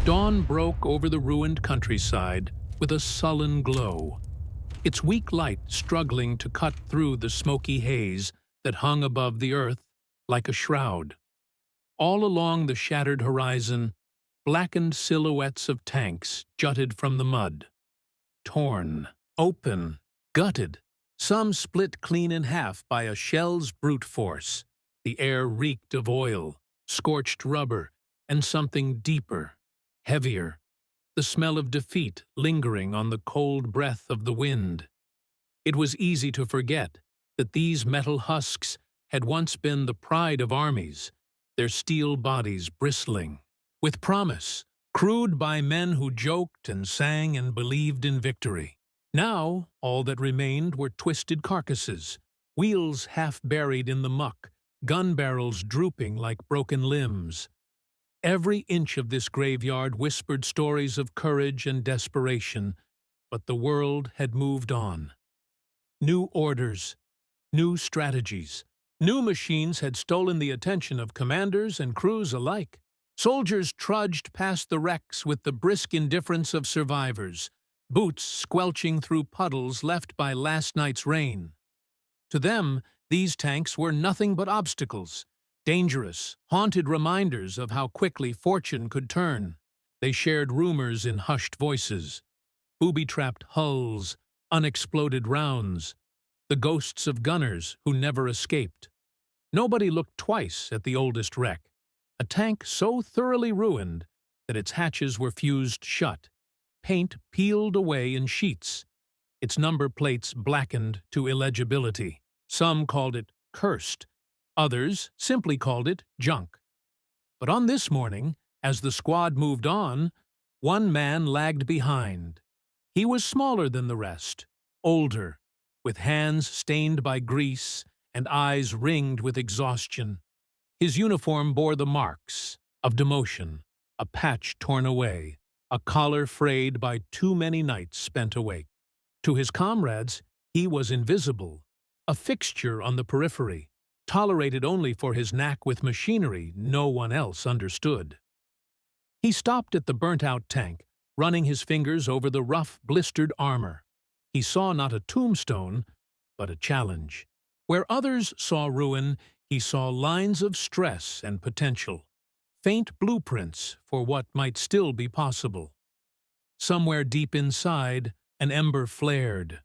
Dawn broke over the ruined countryside with a sullen glow, its weak light struggling to cut through the smoky haze that hung above the earth like a shroud. All along the shattered horizon, blackened silhouettes of tanks jutted from the mud. Torn, open, gutted, some split clean in half by a shell's brute force. The air reeked of oil, scorched rubber, and something deeper, heavier, the smell of defeat lingering on the cold breath of the wind. It was easy to forget that these metal husks had once been the pride of armies, their steel bodies bristling with promise, crewed by men who joked and sang and believed in victory. Now, all that remained were twisted carcasses, wheels half buried in the muck, gun barrels drooping like broken limbs. Every inch of this graveyard whispered stories of courage and desperation, but the world had moved on. New orders, new strategies, new machines had stolen the attention of commanders and crews alike. Soldiers trudged past the wrecks with the brisk indifference of survivors, boots squelching through puddles left by last night's rain. To them, these tanks were nothing but obstacles, dangerous, haunted reminders of how quickly fortune could turn. They shared rumors in hushed voices, booby-trapped hulls, unexploded rounds, the ghosts of gunners who never escaped. Nobody looked twice at the oldest wreck, a tank so thoroughly ruined that its hatches were fused shut, paint peeled away in sheets, its number plates blackened to illegibility. Some called it cursed, others simply called it junk. But on this morning, as the squad moved on, one man lagged behind. He was smaller than the rest, older, with hands stained by grease and eyes ringed with exhaustion. His uniform bore the marks of demotion, a patch torn away, a collar frayed by too many nights spent awake. To his comrades, he was invisible, a fixture on the periphery, tolerated only for his knack with machinery no one else understood. He stopped at the burnt-out tank, running his fingers over the rough, blistered armor. He saw not a tombstone, but a challenge. Where others saw ruin, he saw lines of stress and potential, faint blueprints for what might still be possible. Somewhere deep inside, an ember flared,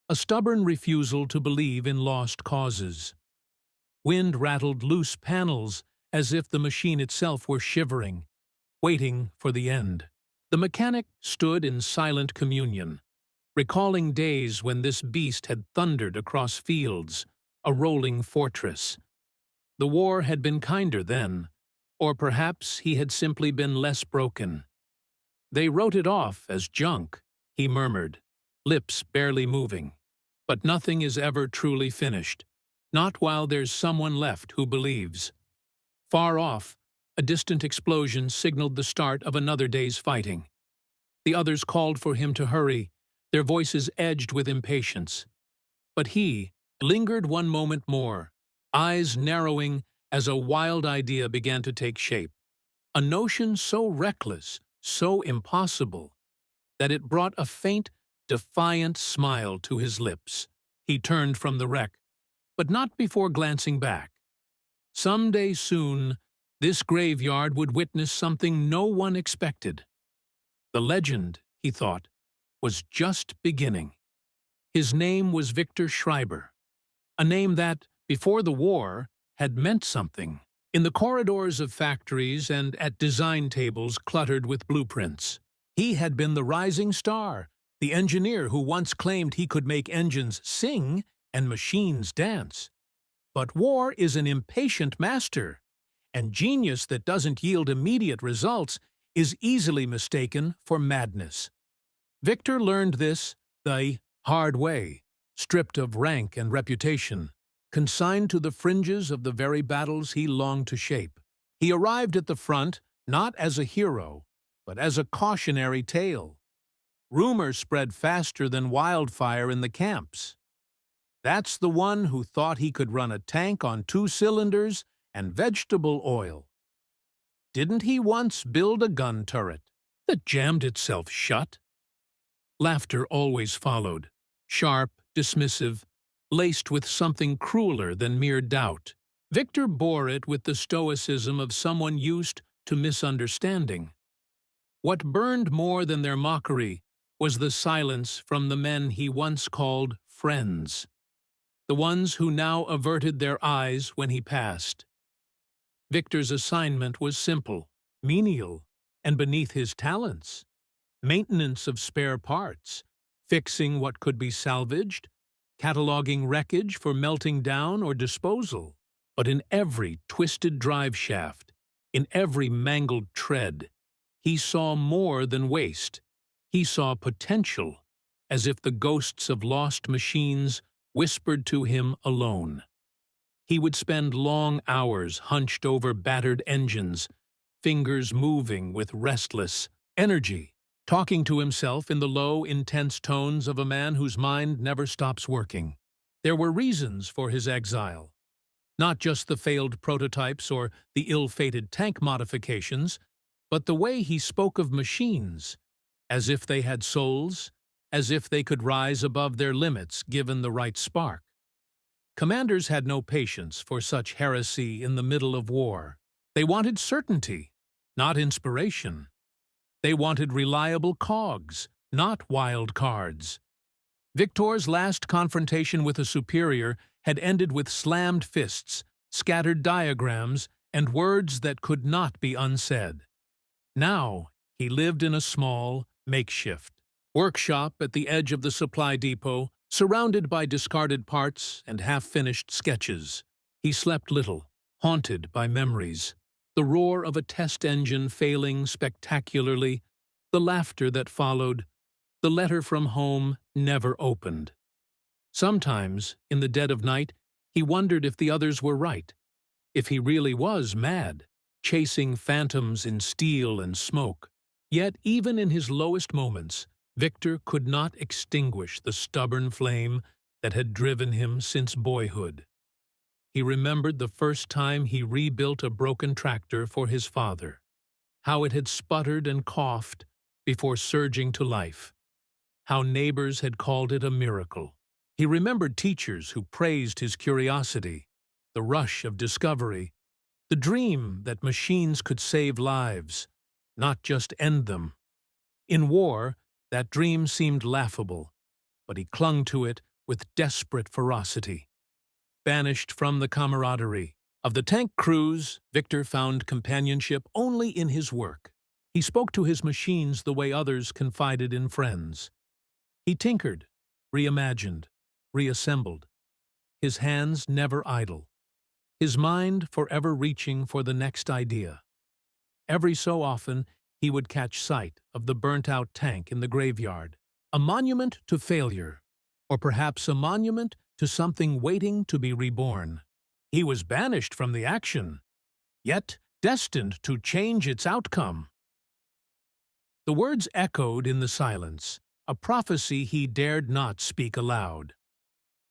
a stubborn refusal to believe in lost causes. Wind rattled loose panels as if the machine itself were shivering, waiting for the end. The mechanic stood in silent communion, recalling days when this beast had thundered across fields, a rolling fortress. The war had been kinder then, or perhaps he had simply been less broken. They wrote it off as junk, he murmured, lips barely moving. But nothing is ever truly finished, not while there's someone left who believes. Far off, a distant explosion signaled the start of another day's fighting. The others called for him to hurry, their voices edged with impatience. But he lingered one moment more, eyes narrowing as a wild idea began to take shape. A notion so reckless, so impossible, that it brought a faint, defiant smile to his lips. He turned from the wreck, but not before glancing back. Someday soon, this graveyard would witness something no one expected. The legend, he thought, was just beginning. His name was Victor Schreiber, a name that, before the war, had meant something. In the corridors of factories and at design tables cluttered with blueprints, he had been the rising star, the engineer who once claimed he could make engines sing and machines dance. But war is an impatient master, and genius that doesn't yield immediate results is easily mistaken for madness. Victor learned this the hard way, stripped of rank and reputation, consigned to the fringes of the very battles he longed to shape. He arrived at the front not as a hero, but as a cautionary tale. Rumor spread faster than wildfire in the camps. That's the one who thought he could run a tank on 2 cylinders and vegetable oil. Didn't he once build a gun turret? that jammed itself shut? Laughter always followed, sharp, dismissive, laced with something crueler than mere doubt. Victor bore it with the stoicism of someone used to misunderstanding. What burned more than their mockery was the silence from the men he once called friends, the ones who now averted their eyes when he passed. Victor's assignment was simple, menial, and beneath his talents. Maintenance of spare parts, fixing what could be salvaged, cataloging wreckage for melting down or disposal. But in every twisted drive shaft, in every mangled tread, he saw more than waste. He saw potential, as if the ghosts of lost machines whispered to him alone. He would spend long hours hunched over battered engines, fingers moving with restless energy, talking to himself in the low, intense tones of a man whose mind never stops working. There were reasons for his exile. Not just the failed prototypes or the ill-fated tank modifications, but the way he spoke of machines, as if they had souls, as if they could rise above their limits given the right spark. Commanders had no patience for such heresy in the middle of war. They wanted certainty, not inspiration. They wanted reliable cogs, not wild cards. Victor's last confrontation with a superior had ended with slammed fists, scattered diagrams, and words that could not be unsaid. Now he lived in a small, makeshift workshop at the edge of the supply depot, surrounded by discarded parts and half-finished sketches. He slept little, haunted by memories. The roar of a test engine failing spectacularly, the laughter that followed, the letter from home never opened. Sometimes, in the dead of night, he wondered if the others were right, if he really was mad, chasing phantoms in steel and smoke. Yet even in his lowest moments, Victor could not extinguish the stubborn flame that had driven him since boyhood. He remembered the first time he rebuilt a broken tractor for his father, how it had sputtered and coughed before surging to life, how neighbors had called it a miracle. He remembered teachers who praised his curiosity, the rush of discovery, the dream that machines could save lives, not just end them. In war, that dream seemed laughable, but he clung to it with desperate ferocity. Banished from the camaraderie of the tank crews, Victor found companionship only in his work. He spoke to his machines the way others confided in friends. He tinkered, reimagined, reassembled, his hands never idle, his mind forever reaching for the next idea. Every so often, he would catch sight of the burnt-out tank in the graveyard, a monument to failure, or perhaps a monument to something waiting to be reborn. He was banished from the action, yet destined to change its outcome. The words echoed in the silence, a prophecy he dared not speak aloud.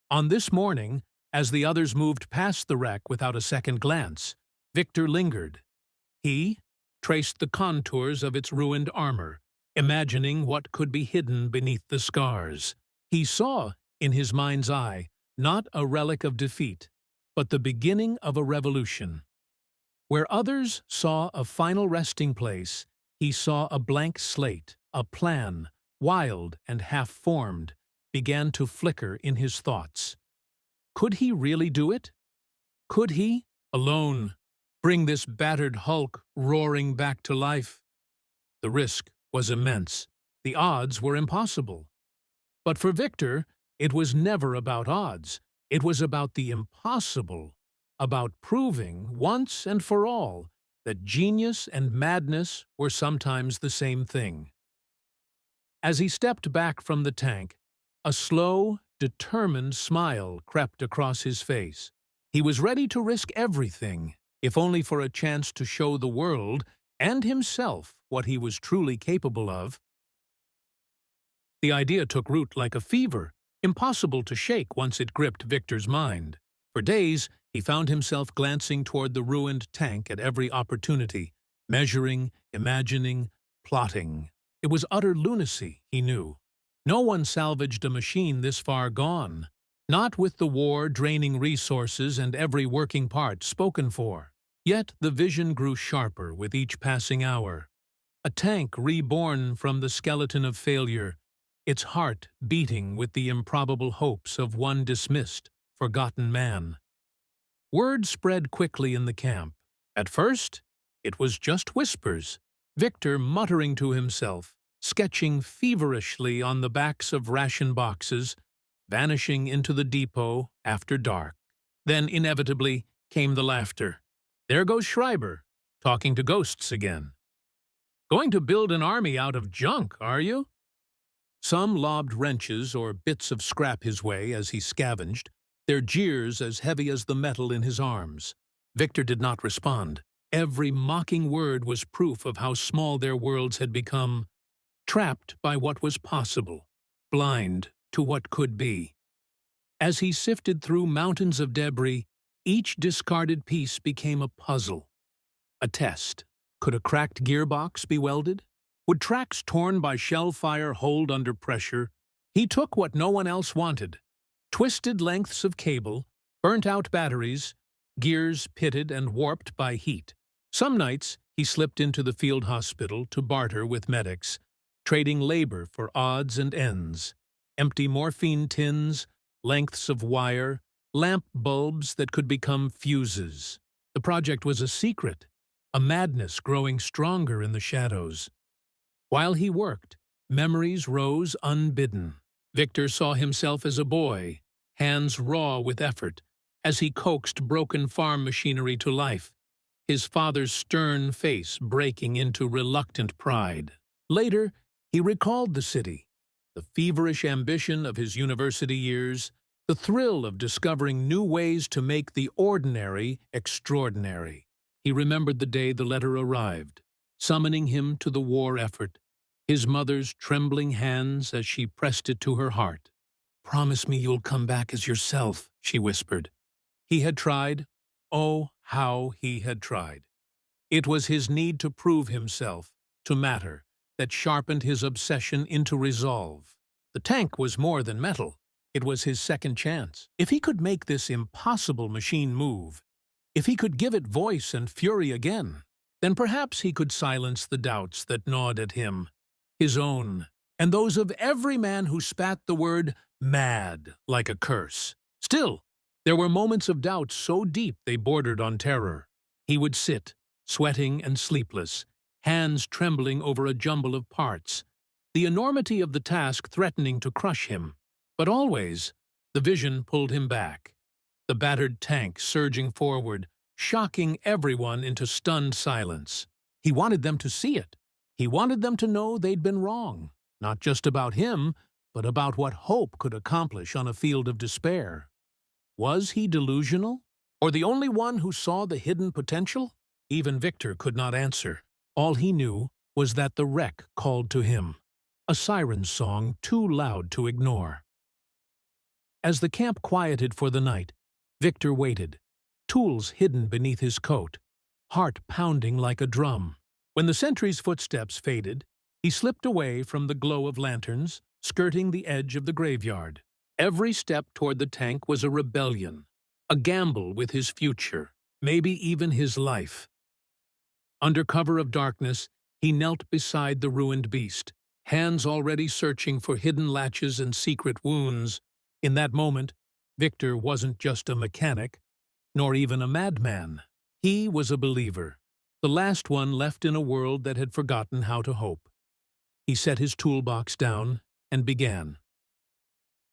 On this morning, as the others moved past the wreck without a second glance, Victor lingered. He traced the contours of its ruined armor, imagining what could be hidden beneath the scars. He saw, in his mind's eye, not a relic of defeat, but the beginning of a revolution. Where others saw a final resting place, he saw a blank slate, a plan, wild and half-formed, began to flicker in his thoughts. Could he really do it? Could he, alone, bring this battered hulk roaring back to life? The risk was immense. The odds were impossible. But for Victor, it was never about odds. It was about the impossible, about proving, once and for all, that genius and madness were sometimes the same thing. As he stepped back from the tank, a slow, determined smile crept across his face. He was ready to risk everything, if only for a chance to show the world and himself what he was truly capable of. The idea took root like a fever, impossible to shake once it gripped Victor's mind. For days, he found himself glancing toward the ruined tank at every opportunity, measuring, imagining, plotting. It was utter lunacy, he knew. No one salvaged a machine this far gone, not with the war draining resources and every working part spoken for. Yet the vision grew sharper with each passing hour. A tank reborn from the skeleton of failure, its heart beating with the improbable hopes of one dismissed, forgotten man. Word spread quickly in the camp. At first, it was just whispers, Victor muttering to himself, sketching feverishly on the backs of ration boxes, vanishing into the depot after dark. Then, inevitably, came the laughter. There goes Schreiber, talking to ghosts again. Going to build an army out of junk, are you? Some lobbed wrenches or bits of scrap his way as he scavenged, their jeers as heavy as the metal in his arms. Victor did not respond. Every mocking word was proof of how small their worlds had become, trapped by what was possible, blind to what could be. As he sifted through mountains of debris, each discarded piece became a puzzle, a test. Could a cracked gearbox be welded? Would tracks torn by shell fire hold under pressure? He took what no one else wanted: twisted lengths of cable, burnt-out batteries, gears pitted and warped by heat. Some nights he slipped into the field hospital to barter with medics, trading labor for odds and ends. Empty morphine tins, lengths of wire, lamp bulbs that could become fuses. The project was a secret, a madness growing stronger in the shadows. While he worked, memories rose unbidden. Victor saw himself as a boy, hands raw with effort, as he coaxed broken farm machinery to life, his father's stern face breaking into reluctant pride. Later, he recalled the city, the feverish ambition of his university years, the thrill of discovering new ways to make the ordinary extraordinary. He remembered the day the letter arrived, summoning him to the war effort, his mother's trembling hands as she pressed it to her heart. "Promise me you'll come back as yourself," she whispered. He had tried. Oh, how he had tried. It was his need to prove himself, to matter, that sharpened his obsession into resolve. The tank was more than metal. It was his second chance. If he could make this impossible machine move, if he could give it voice and fury again, then perhaps he could silence the doubts that gnawed at him, his own, and those of every man who spat the word mad like a curse. Still, there were moments of doubt so deep they bordered on terror. He would sit, sweating and sleepless, hands trembling over a jumble of parts, the enormity of the task threatening to crush him. But always, the vision pulled him back. The battered tank surging forward, shocking everyone into stunned silence. He wanted them to see it. He wanted them to know they'd been wrong, not just about him, but about what hope could accomplish on a field of despair. Was he delusional, or the only one who saw the hidden potential? Even Victor could not answer. All he knew was that the wreck called to him, a siren's song too loud to ignore. As the camp quieted for the night, Victor waited, tools hidden beneath his coat, heart pounding like a drum. When the sentry's footsteps faded, he slipped away from the glow of lanterns, skirting the edge of the graveyard. Every step toward the tank was a rebellion, a gamble with his future, maybe even his life. Under cover of darkness, he knelt beside the ruined beast, hands already searching for hidden latches and secret wounds. In that moment, Victor wasn't just a mechanic, nor even a madman. He was a believer, the last one left in a world that had forgotten how to hope. He set his toolbox down and began.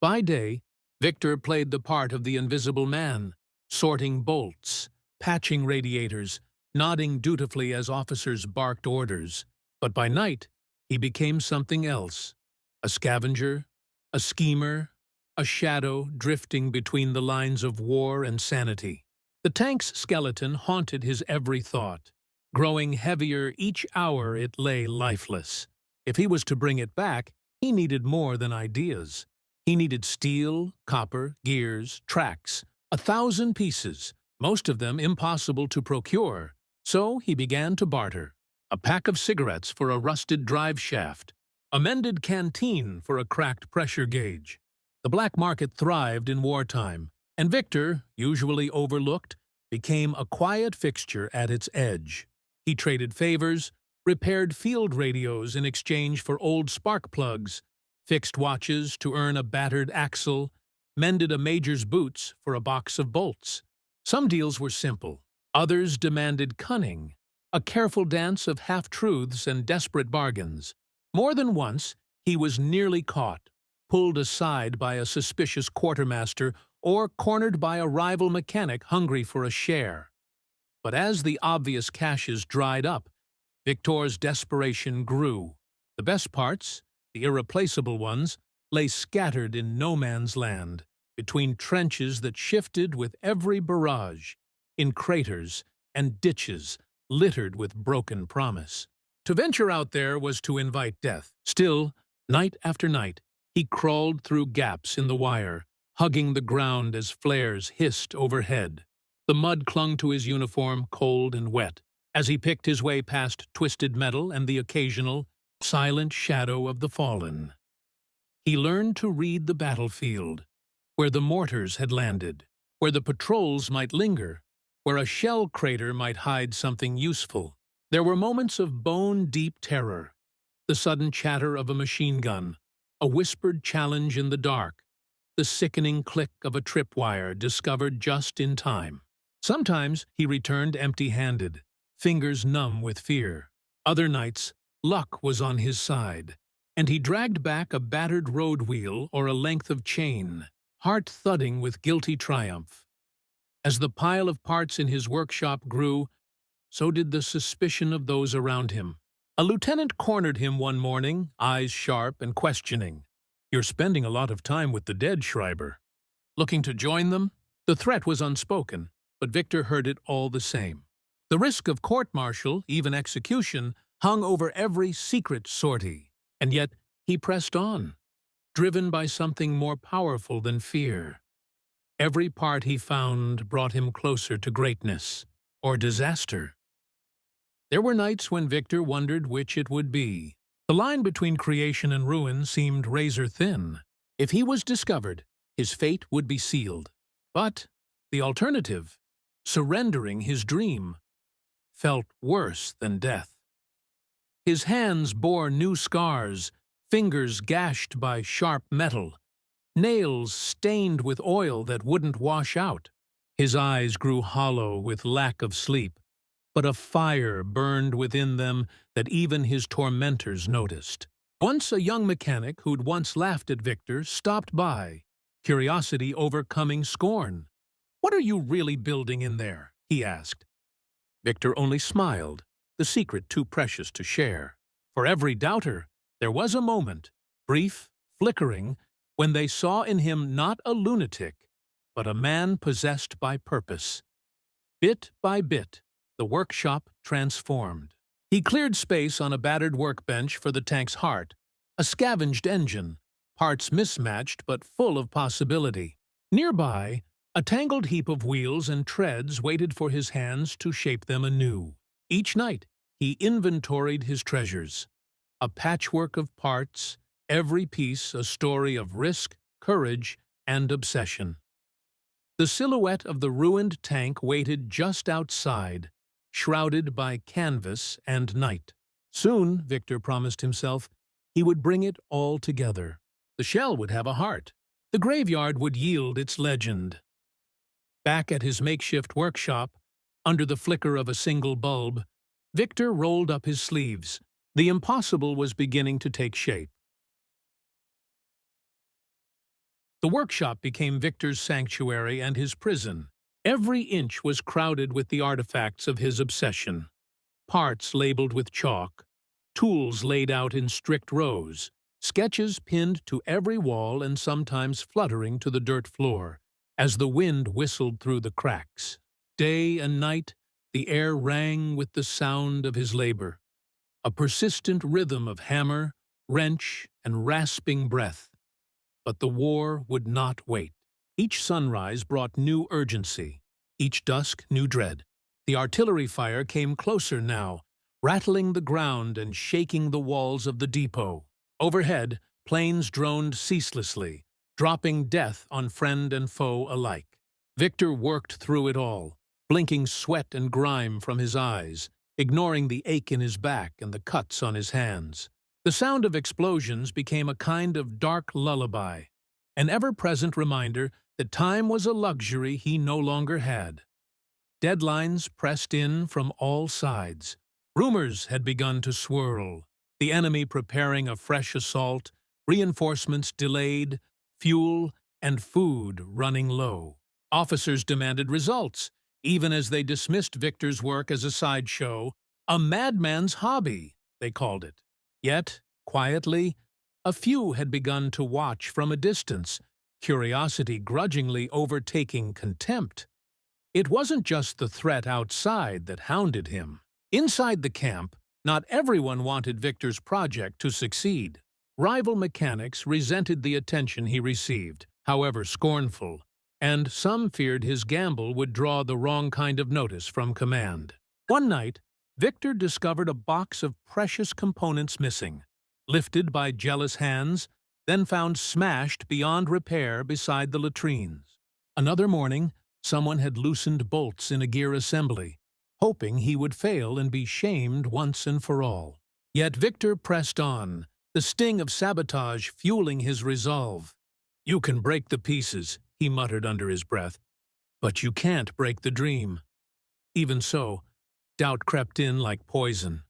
By day, Victor played the part of the invisible man, sorting bolts, patching radiators, nodding dutifully as officers barked orders. But by night, he became something else, a scavenger, a schemer, a shadow drifting between the lines of war and sanity. The tank's skeleton haunted his every thought, growing heavier each hour it lay lifeless. If he was to bring it back, he needed more than ideas. He needed steel, copper, gears, tracks, 1,000 pieces, most of them impossible to procure. So he began to barter. a pack of cigarettes for a rusted drive shaft, a mended canteen for a cracked pressure gauge. The black market thrived in wartime, and Victor, usually overlooked, became a quiet fixture at its edge. He traded favors, repaired field radios in exchange for old spark plugs, fixed watches to earn a battered axle, mended a major's boots for a box of bolts. Some deals were simple. Others demanded cunning, a careful dance of half-truths and desperate bargains. More than once, he was nearly caught, pulled aside by a suspicious quartermaster or cornered by a rival mechanic hungry for a share. But as the obvious caches dried up, Victor's desperation grew. The best parts, the irreplaceable ones, lay scattered in no man's land, between trenches that shifted with every barrage, in craters and ditches littered with broken promise. To venture out there was to invite death. Still, night after night, he crawled through gaps in the wire, hugging the ground as flares hissed overhead. The mud clung to his uniform, cold and wet, as he picked his way past twisted metal and the occasional, silent shadow of the fallen. He learned to read the battlefield, where the mortars had landed, where the patrols might linger, where a shell crater might hide something useful. There were moments of bone-deep terror, the sudden chatter of a machine gun, a whispered challenge in the dark, the sickening click of a tripwire discovered just in time. Sometimes he returned empty-handed, fingers numb with fear. Other nights, luck was on his side, and he dragged back a battered road wheel or a length of chain, heart thudding with guilty triumph. As the pile of parts in his workshop grew, so did the suspicion of those around him. A lieutenant cornered him one morning, eyes sharp and questioning. "You're spending a lot of time with the dead, Schreiber. Looking to join them?" The threat was unspoken, but Victor heard it all the same. The risk of court-martial, even execution, hung over every secret sortie, and yet he pressed on, driven by something more powerful than fear. Every part he found brought him closer to greatness, or disaster. There were nights when Victor wondered which it would be. The line between creation and ruin seemed razor-thin. If he was discovered, his fate would be sealed. But the alternative, surrendering his dream, felt worse than death. His hands bore new scars, fingers gashed by sharp metal, nails stained with oil that wouldn't wash out. His eyes grew hollow with lack of sleep, but a fire burned within them that even his tormentors noticed. Once a young mechanic who'd once laughed at Victor stopped by, curiosity overcoming scorn. "What are you really building in there?" he asked. Victor only smiled, the secret too precious to share. For every doubter, there was a moment, brief, flickering, when they saw in him not a lunatic, but a man possessed by purpose. Bit by bit, the workshop transformed. He cleared space on a battered workbench for the tank's heart, a scavenged engine, parts mismatched but full of possibility. Nearby, a tangled heap of wheels and treads waited for his hands to shape them anew. Each night, he inventoried his treasures. A patchwork of parts, every piece a story of risk, courage, and obsession. The silhouette of the ruined tank waited just outside, shrouded by canvas and night. Soon, Victor promised himself, he would bring it all together. The shell would have a heart. The graveyard would yield its legend. Back at his makeshift workshop, under the flicker of a single bulb, Victor rolled up his sleeves. The impossible was beginning to take shape. The workshop became Victor's sanctuary and his prison. Every inch was crowded with the artifacts of his obsession. Parts labeled with chalk, tools laid out in strict rows, sketches pinned to every wall and sometimes fluttering to the dirt floor as the wind whistled through the cracks. Day and night, the air rang with the sound of his labor, a persistent rhythm of hammer, wrench, and rasping breath. But the war would not wait. Each sunrise brought new urgency, each dusk new dread. The artillery fire came closer now, rattling the ground and shaking the walls of the depot. Overhead, planes droned ceaselessly, dropping death on friend and foe alike. Victor worked through it all, blinking sweat and grime from his eyes, ignoring the ache in his back and the cuts on his hands. The sound of explosions became a kind of dark lullaby, an ever-present reminder that time was a luxury he no longer had. Deadlines pressed in from all sides. Rumors had begun to swirl, the enemy preparing a fresh assault, reinforcements delayed, fuel and food running low. Officers demanded results, even as they dismissed Victor's work as a sideshow, a madman's hobby, they called it. Yet, quietly, a few had begun to watch from a distance, curiosity grudgingly overtaking contempt. It wasn't just the threat outside that hounded him. Inside the camp, not everyone wanted Victor's project to succeed. Rival mechanics resented the attention he received, however scornful, and some feared his gamble would draw the wrong kind of notice from command. One night, Victor discovered a box of precious components missing, lifted by jealous hands, then found smashed beyond repair beside the latrines. Another morning, someone had loosened bolts in a gear assembly, hoping he would fail and be shamed once and for all. Yet Victor pressed on, the sting of sabotage fueling his resolve. "You can break the pieces," he muttered under his breath, "but you can't break the dream." Even so, doubt crept in like poison.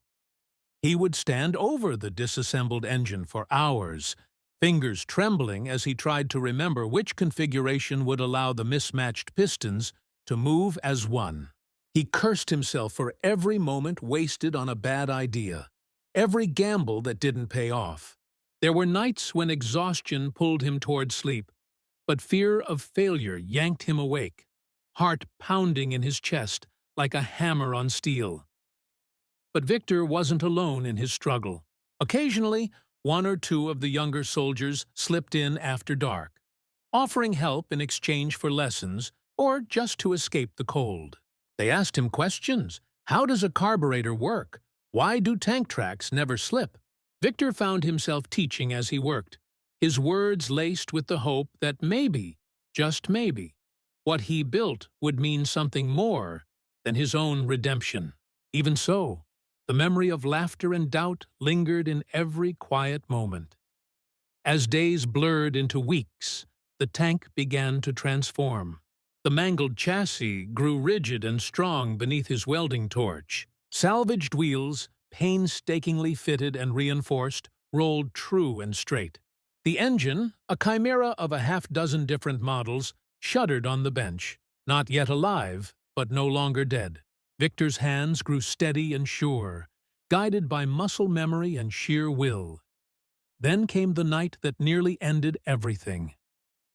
He would stand over the disassembled engine for hours, fingers trembling as he tried to remember which configuration would allow the mismatched pistons to move as one. He cursed himself for every moment wasted on a bad idea, every gamble that didn't pay off. There were nights when exhaustion pulled him toward sleep, but fear of failure yanked him awake, heart pounding in his chest like a hammer on steel. But Victor wasn't alone in his struggle. Occasionally, one or two of the younger soldiers slipped in after dark, offering help in exchange for lessons or just to escape the cold. They asked him questions. How does a carburetor work? Why do tank tracks never slip? Victor found himself teaching as he worked, his words laced with the hope that maybe, just maybe, what he built would mean something more than his own redemption. Even so, the memory of laughter and doubt lingered in every quiet moment. As days blurred into weeks, the tank began to transform. The mangled chassis grew rigid and strong beneath his welding torch. Salvaged wheels, painstakingly fitted and reinforced, rolled true and straight. The engine, a chimera of a half-dozen different models, shuddered on the bench, not yet alive, but no longer dead. Victor's hands grew steady and sure, guided by muscle memory and sheer will. Then came the night that nearly ended everything.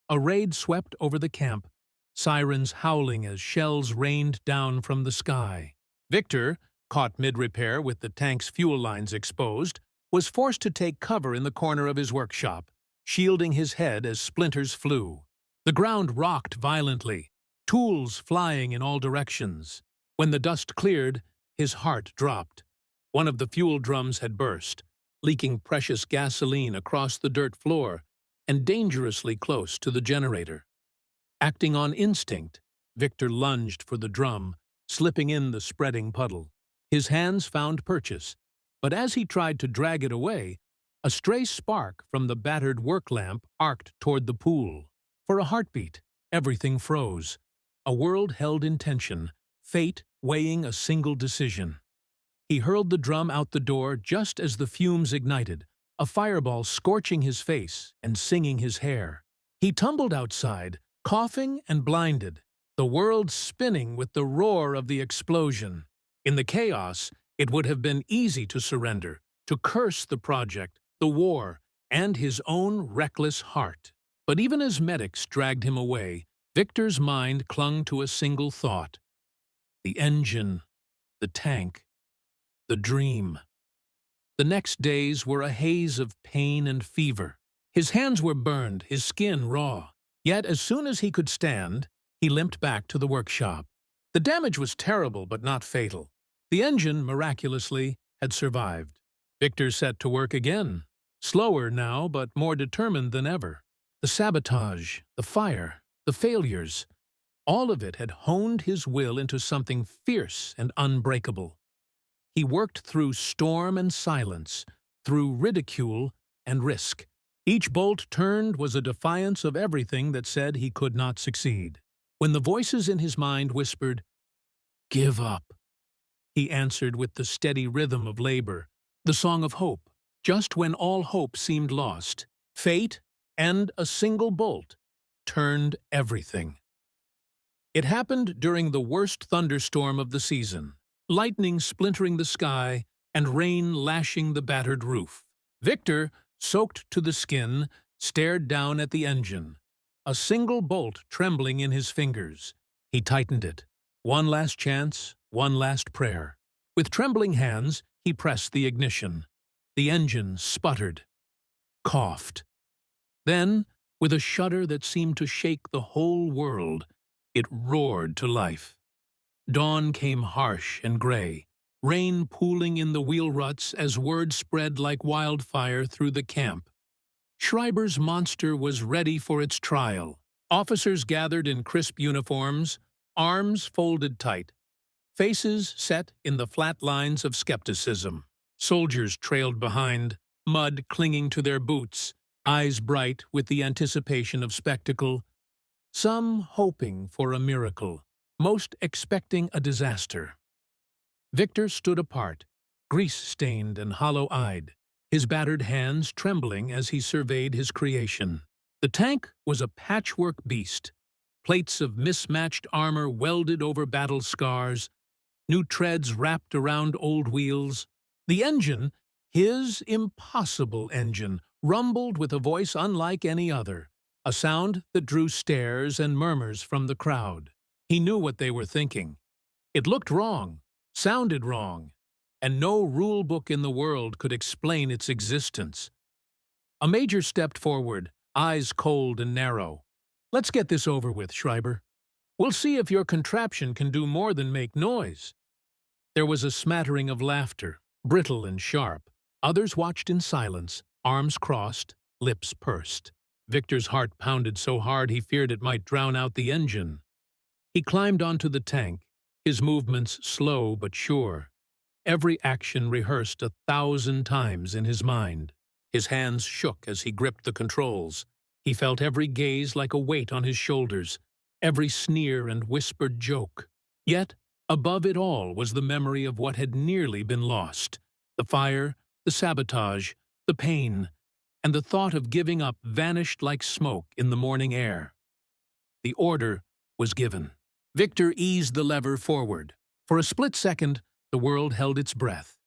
A raid swept over the camp, sirens howling as shells rained down from the sky. Victor, caught mid-repair with the tank's fuel lines exposed, was forced to take cover in the corner of his workshop, shielding his head as splinters flew. The ground rocked violently, tools flying in all directions. When the dust cleared, his heart dropped. One of the fuel drums had burst, leaking precious gasoline across the dirt floor and dangerously close to the generator. Acting on instinct, Victor lunged for the drum, slipping in the spreading puddle. His hands found purchase, but as he tried to drag it away, a stray spark from the battered work lamp arced toward the pool. For a heartbeat, everything froze. A world held in tension, fate weighing a single decision. He hurled the drum out the door just as the fumes ignited, a fireball scorching his face and singing his hair. He tumbled outside, coughing and blinded, the world spinning with the roar of the explosion. In the chaos, it would have been easy to surrender, to curse the project, the war, and his own reckless heart. But even as medics dragged him away, Victor's mind clung to a single thought. The engine, the tank, the dream. The next days were a haze of pain and fever. His hands were burned, his skin raw. Yet as soon as he could stand, he limped back to the workshop. The damage was terrible but not fatal. The engine, miraculously, had survived. Victor set to work again, slower now but more determined than ever. The sabotage, the fire, the failures, all of it had honed his will into something fierce and unbreakable. He worked through storm and silence, through ridicule and risk. Each bolt turned was a defiance of everything that said he could not succeed. When the voices in his mind whispered, "Give up," he answered with the steady rhythm of labor, the song of hope. Just when all hope seemed lost, fate and a single bolt turned everything. It happened during the worst thunderstorm of the season, lightning splintering the sky and rain lashing the battered roof. Victor, soaked to the skin, stared down at the engine, a single bolt trembling in his fingers. He tightened it. One last chance, one last prayer. With trembling hands, he pressed the ignition. The engine sputtered, coughed. Then, with a shudder that seemed to shake the whole world, it roared to life. Dawn came harsh and gray, rain pooling in the wheel ruts as word spread like wildfire through the camp. Schreiber's monster was ready for its trial. Officers gathered in crisp uniforms, arms folded tight, faces set in the flat lines of skepticism. Soldiers trailed behind, mud clinging to their boots, eyes bright with the anticipation of spectacle, some hoping for a miracle, most expecting a disaster. Victor stood apart, grease-stained and hollow-eyed, his battered hands trembling as he surveyed his creation. The tank was a patchwork beast, plates of mismatched armor welded over battle scars, new treads wrapped around old wheels. The engine, his impossible engine, rumbled with a voice unlike any other, a sound that drew stares and murmurs from the crowd. He knew what they were thinking. It looked wrong, sounded wrong, and no rule book in the world could explain its existence. A major stepped forward, eyes cold and narrow. "Let's get this over with, Schreiber. We'll see if your contraption can do more than make noise." There was a smattering of laughter, brittle and sharp. Others watched in silence, arms crossed, lips pursed. Victor's heart pounded so hard he feared it might drown out the engine. He climbed onto the tank, his movements slow but sure, every action rehearsed 1,000 times in his mind. His hands shook as he gripped the controls. He felt every gaze like a weight on his shoulders, every sneer and whispered joke. Yet, above it all was the memory of what had nearly been lost: the fire, the sabotage, the pain, and the thought of giving up vanished like smoke in the morning air. The order was given. Victor eased the lever forward. For a split second, the world held its breath.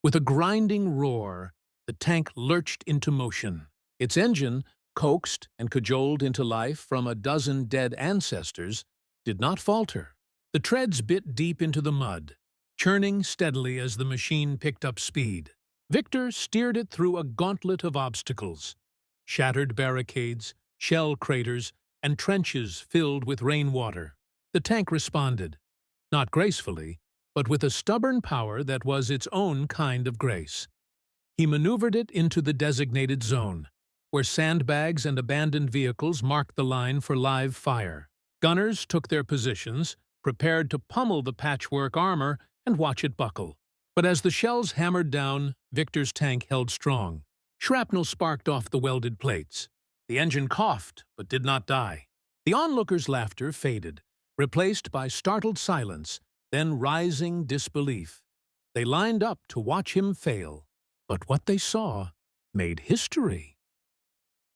With a grinding roar, the tank lurched into motion. Its engine, coaxed and cajoled into life from a dozen dead ancestors, did not falter. The treads bit deep into the mud, churning steadily as the machine picked up speed. Victor steered it through a gauntlet of obstacles: shattered barricades, shell craters, and trenches filled with rainwater. The tank responded, not gracefully, but with a stubborn power that was its own kind of grace. He maneuvered it into the designated zone, where sandbags and abandoned vehicles marked the line for live fire. Gunners took their positions, prepared to pummel the patchwork armor and watch it buckle. But as the shells hammered down, Victor's tank held strong. Shrapnel sparked off the welded plates. The engine coughed, but did not die. The onlookers' laughter faded, replaced by startled silence, then rising disbelief. They lined up to watch him fail, but what they saw made history.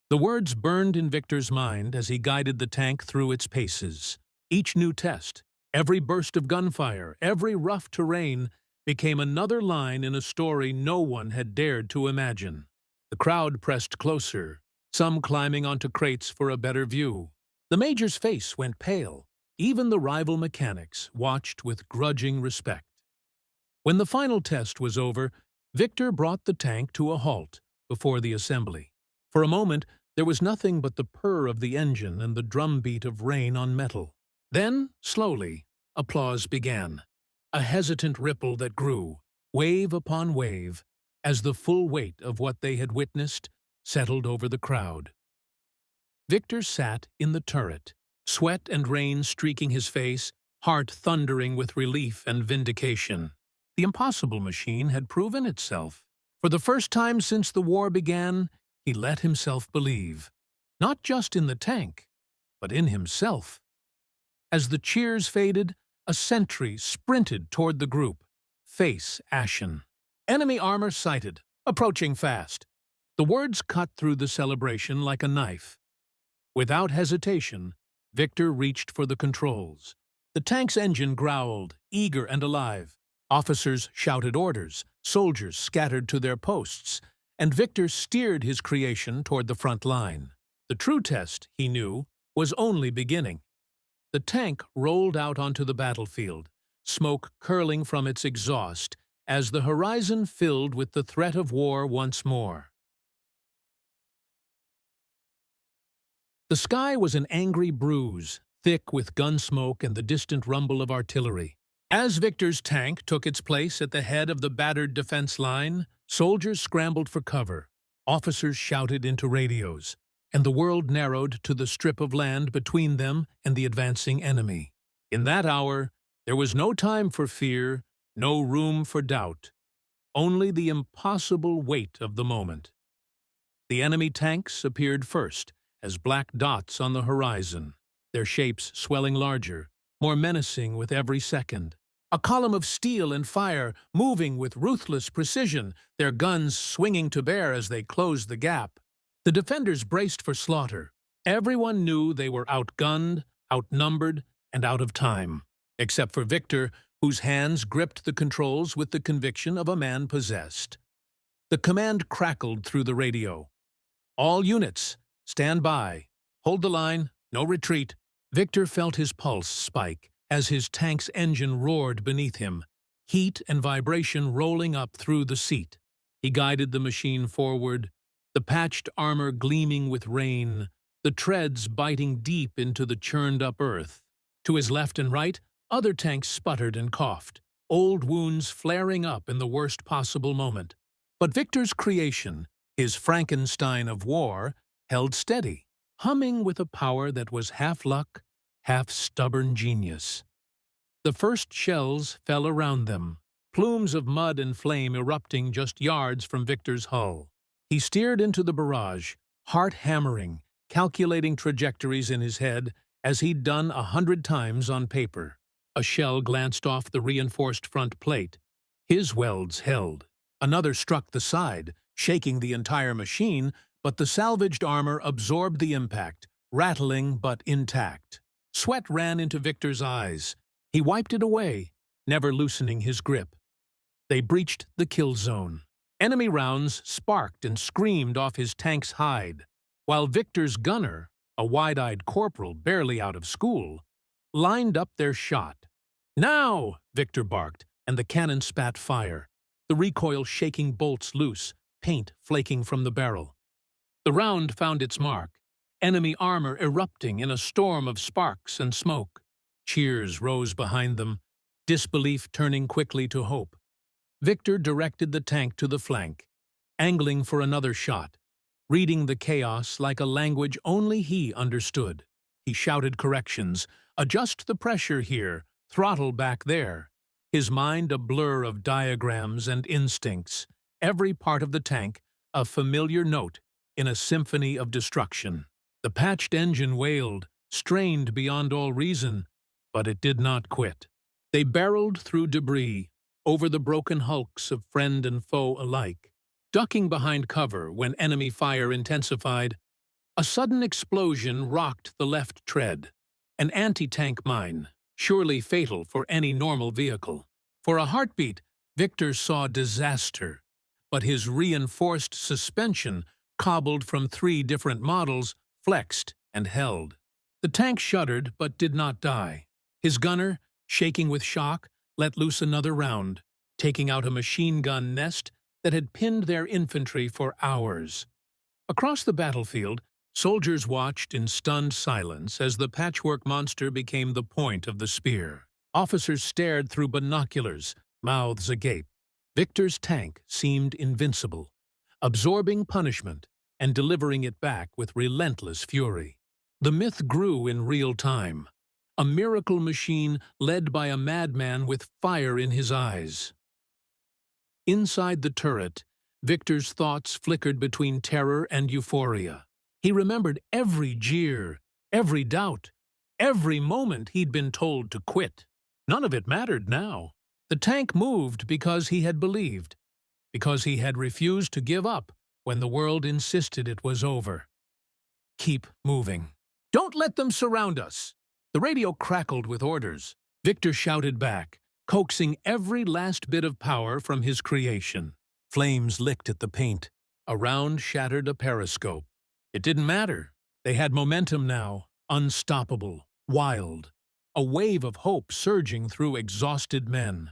The words burned in Victor's mind as he guided the tank through its paces. Each new test, every burst of gunfire, every rough terrain, became another line in a story no one had dared to imagine. The crowd pressed closer, some climbing onto crates for a better view. The major's face went pale. Even the rival mechanics watched with grudging respect. When the final test was over, Victor brought the tank to a halt before the assembly. For a moment, there was nothing but the purr of the engine and the drumbeat of rain on metal. Then, slowly, applause began. A hesitant ripple that grew, wave upon wave, as the full weight of what they had witnessed settled over the crowd. Victor sat in the turret, sweat and rain streaking his face, heart thundering with relief and vindication. The impossible machine had proven itself. For the first time since the war began, he let himself believe, not just in the tank, but in himself. As the cheers faded, a sentry sprinted toward the group, face ashen. Enemy armor sighted, approaching fast. The words cut through the celebration like a knife. Without hesitation, Victor reached for the controls. The tank's engine growled, eager and alive. Officers shouted orders, soldiers scattered to their posts, and Victor steered his creation toward the front line. The true test, he knew, was only beginning. The tank rolled out onto the battlefield, smoke curling from its exhaust as the horizon filled with the threat of war once more. The sky was an angry bruise, thick with gun smoke and the distant rumble of artillery. As Victor's tank took its place at the head of the battered defense line, soldiers scrambled for cover, officers shouted into radios, and the world narrowed to the strip of land between them and the advancing enemy. In that hour, there was no time for fear, no room for doubt, only the impossible weight of the moment. The enemy tanks appeared first, as black dots on the horizon, their shapes swelling larger, more menacing with every second. A column of steel and fire moving with ruthless precision, their guns swinging to bear as they closed the gap. The defenders braced for slaughter. Everyone knew they were outgunned, outnumbered, and out of time, except for Victor, whose hands gripped the controls with the conviction of a man possessed. The command crackled through the radio. "All units, stand by. Hold the line, no retreat." Victor felt his pulse spike as his tank's engine roared beneath him, heat and vibration rolling up through the seat. He guided the machine forward, the patched armor gleaming with rain, the treads biting deep into the churned-up earth. To his left and right, other tanks sputtered and coughed, old wounds flaring up in the worst possible moment. But Victor's creation, his Frankenstein of war, held steady, humming with a power that was half luck, half stubborn genius. The first shells fell around them, plumes of mud and flame erupting just yards from Victor's hull. He steered into the barrage, heart hammering, calculating trajectories in his head as he'd done 100 times on paper. A shell glanced off the reinforced front plate. His welds held. Another struck the side, shaking the entire machine, but the salvaged armor absorbed the impact, rattling but intact. Sweat ran into Victor's eyes. He wiped it away, never loosening his grip. They breached the kill zone. Enemy rounds sparked and screamed off his tank's hide, while Victor's gunner, a wide-eyed corporal barely out of school, lined up their shot. "Now!" Victor barked, and the cannon spat fire, the recoil shaking bolts loose, paint flaking from the barrel. The round found its mark, enemy armor erupting in a storm of sparks and smoke. Cheers rose behind them, disbelief turning quickly to hope. Victor directed the tank to the flank, angling for another shot, reading the chaos like a language only he understood. He shouted corrections, "Adjust the pressure here, throttle back there." His mind a blur of diagrams and instincts, every part of the tank a familiar note in a symphony of destruction. The patched engine wailed, strained beyond all reason, but it did not quit. They barreled through debris, over the broken hulks of friend and foe alike. Ducking behind cover when enemy fire intensified, a sudden explosion rocked the left tread. An anti-tank mine, surely fatal for any normal vehicle. For a heartbeat, Victor saw disaster, but his reinforced suspension, cobbled from 3 different models, flexed and held. The tank shuddered but did not die. His gunner, shaking with shock, let loose another round, taking out a machine gun nest that had pinned their infantry for hours. Across the battlefield, soldiers watched in stunned silence as the patchwork monster became the point of the spear. Officers stared through binoculars, mouths agape. Victor's tank seemed invincible, absorbing punishment and delivering it back with relentless fury. The myth grew in real time, a miracle machine led by a madman with fire in his eyes. Inside the turret, Victor's thoughts flickered between terror and euphoria. He remembered every jeer, every doubt, every moment he'd been told to quit. None of it mattered now. The tank moved because he had believed, because he had refused to give up when the world insisted it was over. Keep moving. Don't let them surround us. The radio crackled with orders. Victor shouted back, coaxing every last bit of power from his creation. Flames licked at the paint. Around shattered a periscope. It didn't matter. They had momentum now, unstoppable, wild, a wave of hope surging through exhausted men.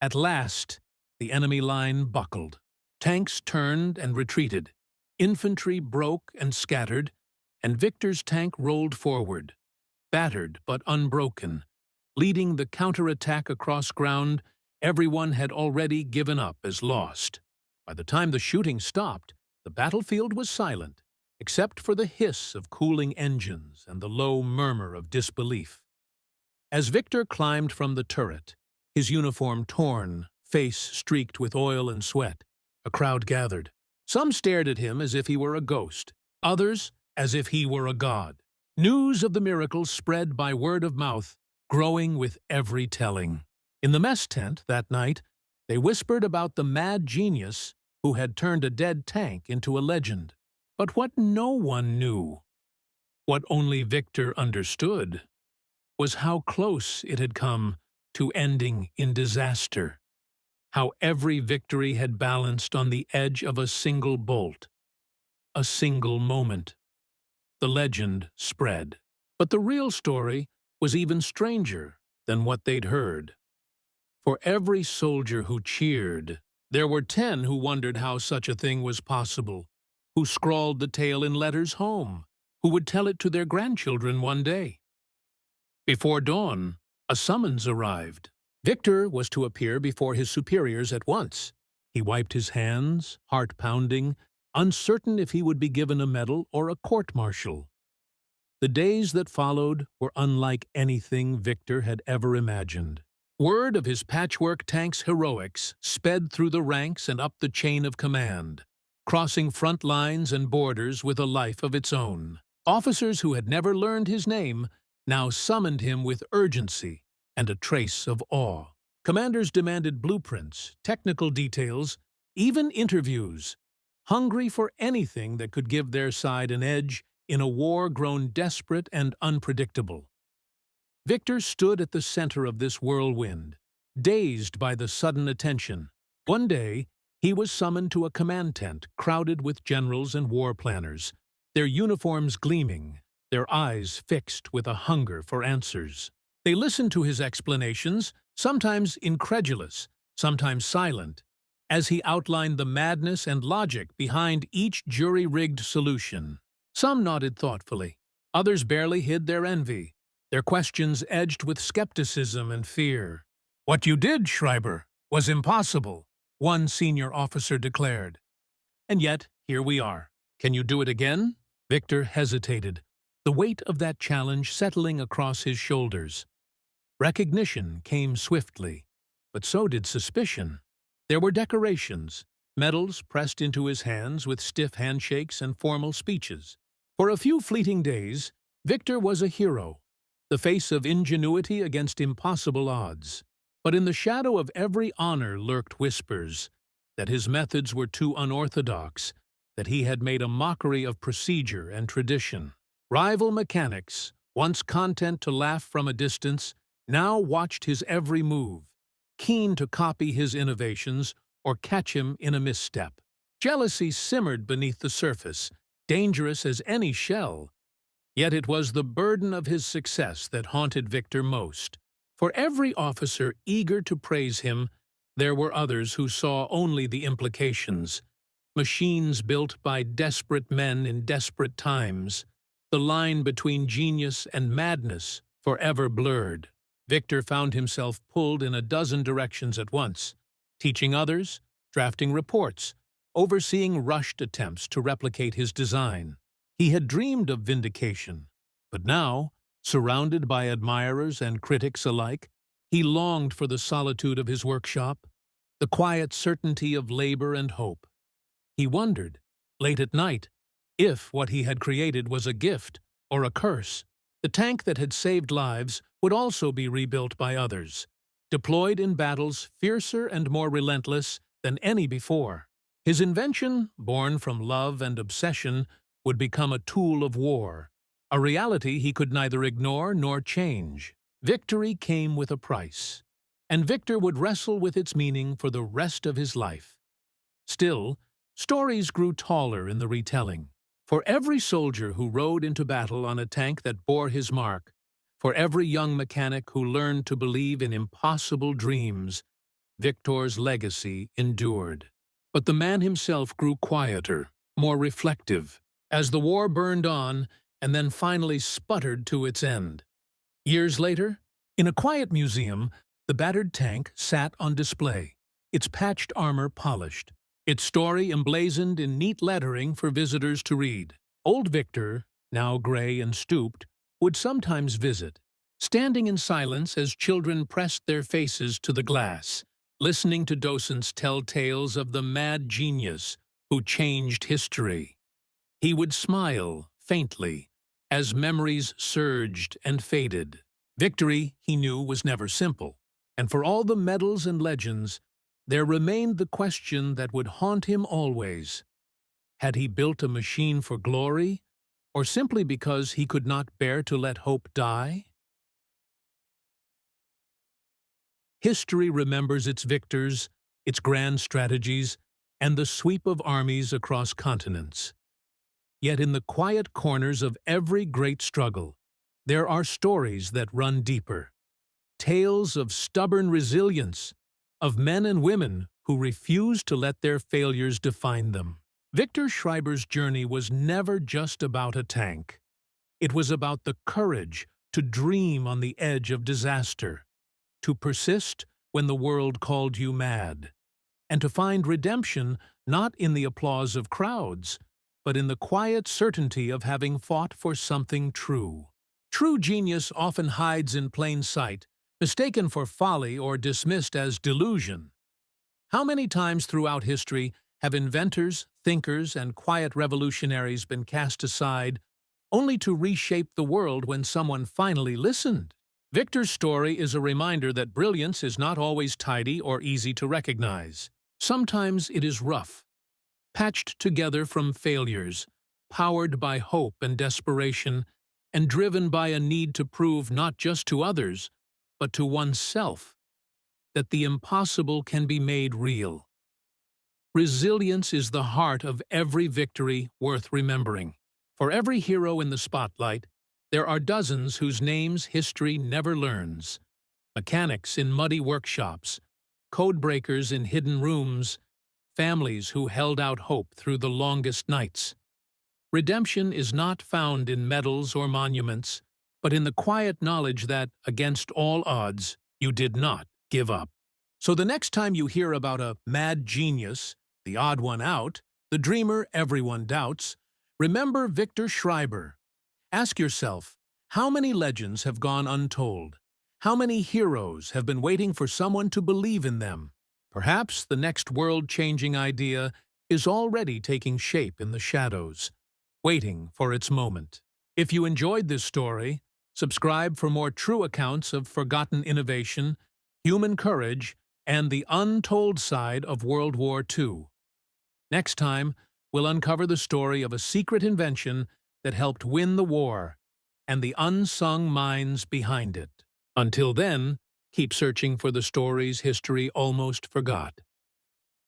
At last, the enemy line buckled. Tanks turned and retreated. Infantry broke and scattered, and Victor's tank rolled forward, battered but unbroken, leading the counterattack across ground everyone had already given up as lost. By the time the shooting stopped, the battlefield was silent, except for the hiss of cooling engines and the low murmur of disbelief. As Victor climbed from the turret, his uniform torn, face streaked with oil and sweat, a crowd gathered. Some stared at him as if he were a ghost, others as if he were a god. News of the miracle spread by word of mouth, growing with every telling. In the mess tent that night, they whispered about the mad genius who had turned a dead tank into a legend. But what no one knew, what only Victor understood, was how close it had come to ending in disaster, how every victory had balanced on the edge of a single bolt, a single moment. The legend spread. But the real story was even stranger than what they'd heard. For every soldier who cheered, there were 10 who wondered how such a thing was possible, who scrawled the tale in letters home, who would tell it to their grandchildren one day. Before dawn, a summons arrived. Victor was to appear before his superiors at once. He wiped his hands, heart pounding, uncertain if he would be given a medal or a court-martial. The days that followed were unlike anything Victor had ever imagined. Word of his patchwork tank's heroics sped through the ranks and up the chain of command, crossing front lines and borders with a life of its own. Officers who had never learned his name now summoned him with urgency and a trace of awe. Commanders demanded blueprints, technical details, even interviews, hungry for anything that could give their side an edge in a war grown desperate and unpredictable. Victor stood at the center of this whirlwind, dazed by the sudden attention. One day, he was summoned to a command tent crowded with generals and war planners, their uniforms gleaming, their eyes fixed with a hunger for answers. They listened to his explanations, sometimes incredulous, sometimes silent, as he outlined the madness and logic behind each jury-rigged solution. Some nodded thoughtfully, others barely hid their envy, their questions edged with skepticism and fear. "What you did, Schreiber, was impossible," one senior officer declared. "And yet, here we are. Can you do it again?" Victor hesitated, the weight of that challenge settling across his shoulders. Recognition came swiftly, but so did suspicion. There were decorations, medals pressed into his hands with stiff handshakes and formal speeches. For a few fleeting days, Victor was a hero, the face of ingenuity against impossible odds. But in the shadow of every honor lurked whispers that his methods were too unorthodox, that he had made a mockery of procedure and tradition. Rival mechanics, once content to laugh from a distance, now watched his every move, keen to copy his innovations or catch him in a misstep. Jealousy simmered beneath the surface, dangerous as any shell. Yet it was the burden of his success that haunted Victor most. For every officer eager to praise him, there were others who saw only the implications. Machines built by desperate men in desperate times, the line between genius and madness forever blurred. Victor found himself pulled in a dozen directions at once. teaching others, drafting reports, overseeing rushed attempts to replicate his design. He had dreamed of vindication, but now, surrounded by admirers and critics alike, he longed for the solitude of his workshop, the quiet certainty of labor and hope. He wondered, late at night, if what he had created was a gift or a curse. The tank that had saved lives would also be rebuilt by others, deployed in battles fiercer and more relentless than any before. His invention, born from love and obsession, would become a tool of war, a reality he could neither ignore nor change. Victory came with a price, and Victor would wrestle with its meaning for the rest of his life. Still, stories grew taller in the retelling. For every soldier who rode into battle on a tank that bore his mark, for every young mechanic who learned to believe in impossible dreams, Victor's legacy endured. But the man himself grew quieter, more reflective, as the war burned on and then finally sputtered to its end. Years later, in a quiet museum, the battered tank sat on display, its patched armor polished, its story emblazoned in neat lettering for visitors to read. Old Victor, now gray and stooped, would sometimes visit, standing in silence as children pressed their faces to the glass, listening to docents tell tales of the mad genius who changed history. He would smile, faintly, as memories surged and faded. Victory, he knew, was never simple, and for all the medals and legends, there remained the question that would haunt him always. Had he built a machine for glory, or simply because he could not bear to let hope die? History remembers its victors, its grand strategies, and the sweep of armies across continents. Yet in the quiet corners of every great struggle, there are stories that run deeper. Tales of stubborn resilience, of men and women who refused to let their failures define them. Victor Schreiber's journey was never just about a tank. It was about the courage to dream on the edge of disaster, to persist when the world called you mad, and to find redemption not in the applause of crowds, but in the quiet certainty of having fought for something true. True genius often hides in plain sight, mistaken for folly or dismissed as delusion. How many times throughout history have inventors, thinkers, and quiet revolutionaries been cast aside, only to reshape the world when someone finally listened? Victor's story is a reminder that brilliance is not always tidy or easy to recognize. Sometimes it is rough, patched together from failures, powered by hope and desperation, and driven by a need to prove not just to others, but to oneself, that the impossible can be made real. Resilience is the heart of every victory worth remembering. For every hero in the spotlight, there are dozens whose names history never learns. Mechanics in muddy workshops, code breakers in hidden rooms, families who held out hope through the longest nights. Redemption is not found in medals or monuments, but in the quiet knowledge that, against all odds, you did not give up. So the next time you hear about a mad genius, the odd one out, the dreamer everyone doubts, remember Victor Schreiber. Ask yourself, how many legends have gone untold? How many heroes have been waiting for someone to believe in them? Perhaps the next world-changing idea is already taking shape in the shadows, waiting for its moment. If you enjoyed this story, subscribe for more true accounts of forgotten innovation, human courage, and the untold side of World War II. Next time, we'll uncover the story of a secret invention that helped win the war and the unsung minds behind it. Until then, keep searching for the stories history almost forgot.